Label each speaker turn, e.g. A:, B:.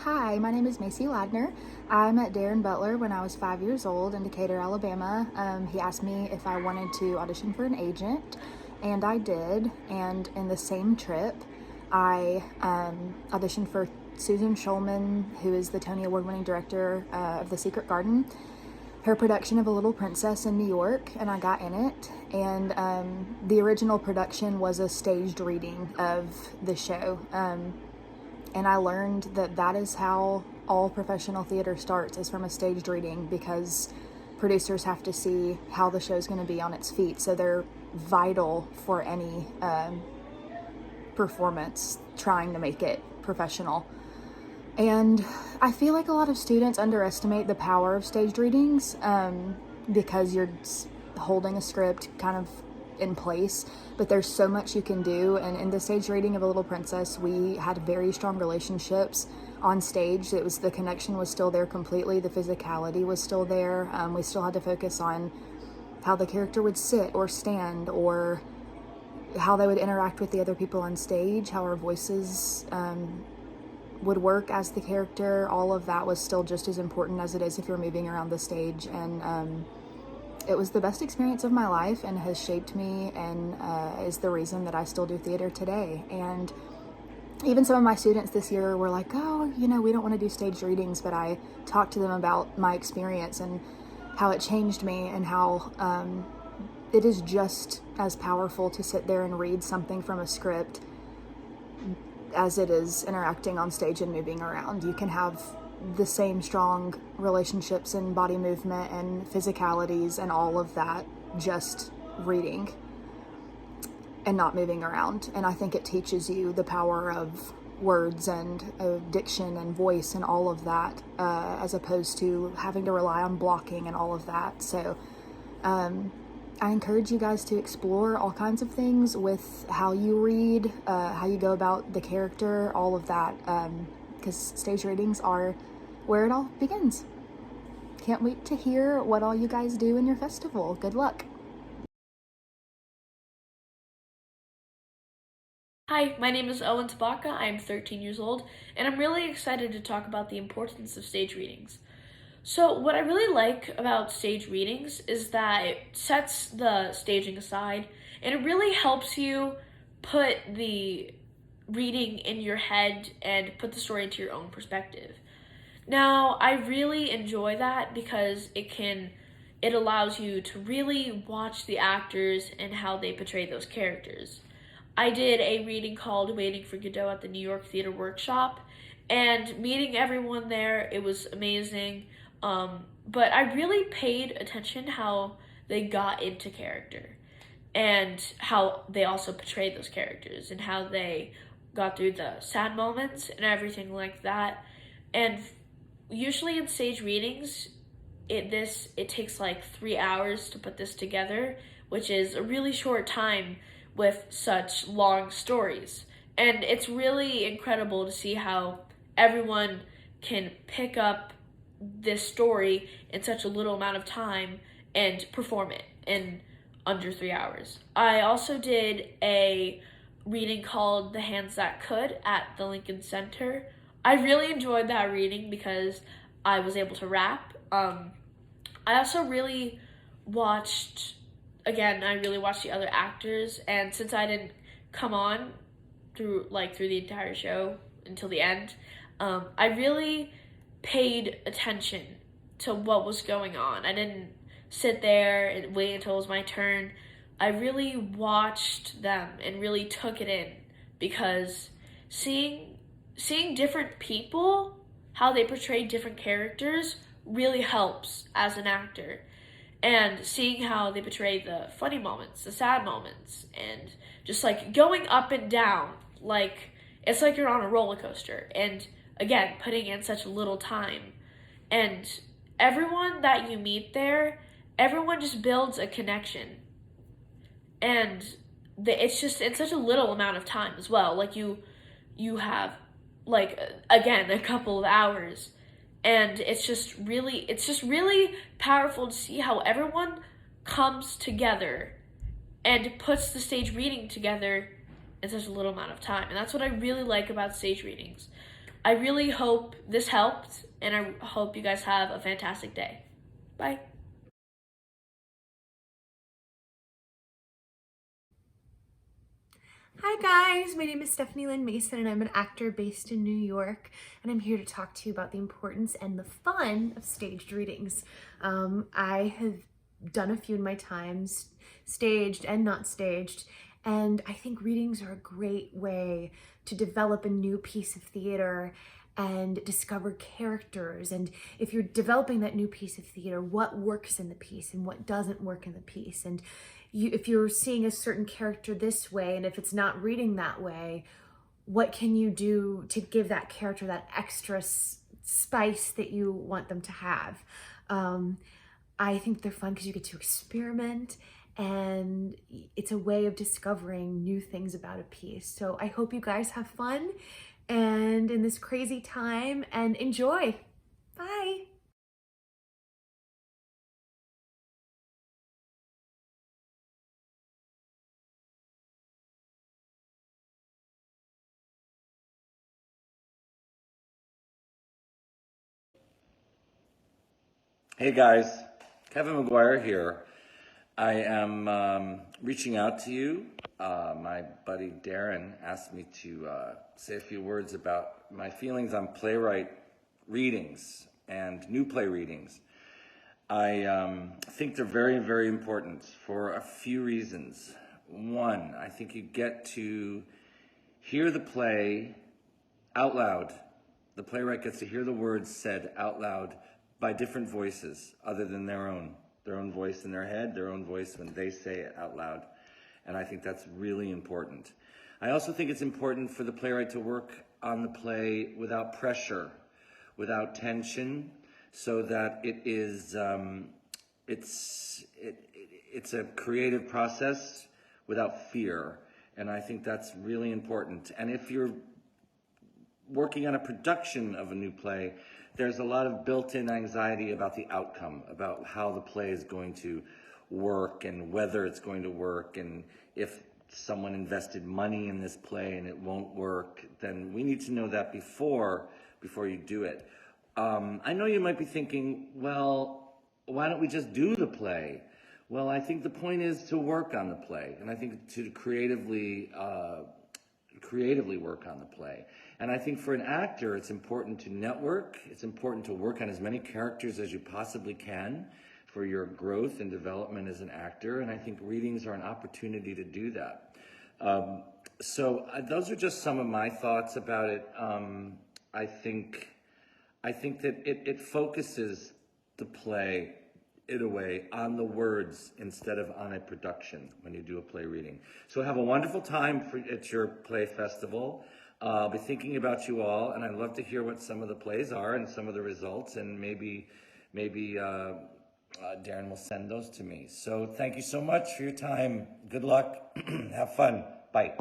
A: Hi, my name is Macy Ladner. I met Darren Butler when I was 5 years old in Decatur, Alabama. He asked me if I wanted to audition for an agent, and I did. And in the same trip, I auditioned for Susan Schulman, who is the Tony Award winning director of The Secret Garden, her production of A Little Princess in New York, and I got in it. And the original production was a staged reading of the show. And I learned that that is how all professional theater starts, is from a staged reading, because producers have to see how the show's going to be on its feet. So they're vital for any performance trying to make it professional. And I feel like a lot of students underestimate the power of staged readings because you're holding a script kind of in place, but there's so much you can do. And in the stage reading of A Little Princess, we had very strong relationships on stage. The connection was still there completely. The physicality was still there. We still had to focus on how the character would sit or stand, or how they would interact with the other people on stage, how our voices would work as the character. All of that was still just as important as it is if you're moving around the stage. And it was the best experience of my life and has shaped me, and is the reason that I still do theater today. And even some of my students this year were like, oh, we don't want to do staged readings, but I talked to them about my experience and how it changed me, and how it is just as powerful to sit there and read something from a script as it is interacting on stage and moving around. You can have the same strong relationships and body movement and physicalities and all of that just reading and not moving around. And I think it teaches you the power of words and diction and voice and all of that, as opposed to having to rely on blocking and all of that. So I encourage you guys to explore all kinds of things with how you read, how you go about the character, all of that, because stage readings are where it all begins. Can't wait to hear what all you guys do in your festival. Good luck.
B: Hi, my name is Owen Tabaka. I am 13 years old, and I'm really excited to talk about the importance of stage readings. So, what I really like about stage readings is that it sets the staging aside, and it really helps you put the reading in your head and put the story into your own perspective. Now, I really enjoy that because it allows you to really watch the actors and how they portray those characters. I did a reading called Waiting for Godot at the New York Theater Workshop, and meeting everyone there, it was amazing. But I really paid attention how they got into character, and how they also portrayed those characters, and how they got through the sad moments and everything like that. And usually in stage readings, it takes like 3 hours to put this together, which is a really short time with such long stories. And it's really incredible to see how everyone can pick up this story in such a little amount of time and perform it in under 3 hours. I also did a reading called The Hands That Could at the Lincoln Center. I really enjoyed that reading because I was able to rap. I also really watched, I really watched the other actors, and since I didn't come on through the entire show until the end, I really paid attention to what was going on. I didn't sit there and wait until it was my turn. I really watched them and really took it in, because seeing different people, how they portray different characters, really helps as an actor. And seeing how they portray the funny moments, the sad moments, and just like going up and down, like it's like you're on a roller coaster. And again, putting in such little time. And everyone that you meet there, everyone just builds a connection. And it's just in such a little amount of time as well. Like you have, like, again, a couple of hours, and it's just really powerful to see how everyone comes together and puts the stage reading together in such a little amount of time. And that's what I really like about stage readings. I really hope this helped, and I hope you guys have a fantastic day. Bye.
C: Hi guys, my name is Stephanie Lynn Mason and I'm an actor based in New York, and I'm here to talk to you about the importance and the fun of staged readings. I have done a few in my times, staged and not staged, and I think readings are a great way to develop a new piece of theater and discover characters. And if you're developing that new piece of theater, what works in the piece and what doesn't work in the piece. And if you're seeing a certain character this way, and if it's not reading that way, what can you do to give that character that extra spice that you want them to have? I think they're fun because you get to experiment, and it's a way of discovering new things about a piece. So I hope you guys have fun and in this crazy time, and enjoy. Bye.
D: Hey guys, Kevin McGuire here. I am reaching out to you. My buddy Darren asked me to say a few words about my feelings on playwright readings and new play readings. I think they're very, very important for a few reasons. One, I think you get to hear the play out loud. The playwright gets to hear the words said out loud by different voices other than their own voice in their head, their own voice when they say it out loud. And I think that's really important. I also think it's important for the playwright to work on the play without pressure, without tension, so that it is, it's a creative process without fear. And I think that's really important. And if you're working on a production of a new play, there's a lot of built-in anxiety about the outcome, about how the play is going to work and whether it's going to work, and if someone invested money in this play and it won't work, then we need to know that before you do it. I know you might be thinking, well, why don't we just do the play? Well, I think the point is to work on the play, and I think to creatively work on the play. And I think for an actor, it's important to network. It's important to work on as many characters as you possibly can for your growth and development as an actor. And I think readings are an opportunity to do that. So those are just some of my thoughts about it. I think that it focuses the play in a way on the words instead of on a production when you do a play reading. So have a wonderful time at your play festival. I'll be thinking about you all, and I'd love to hear what some of the plays are and some of the results, and maybe Darren will send those to me. So thank you so much for your time. Good luck. Have fun. Bye.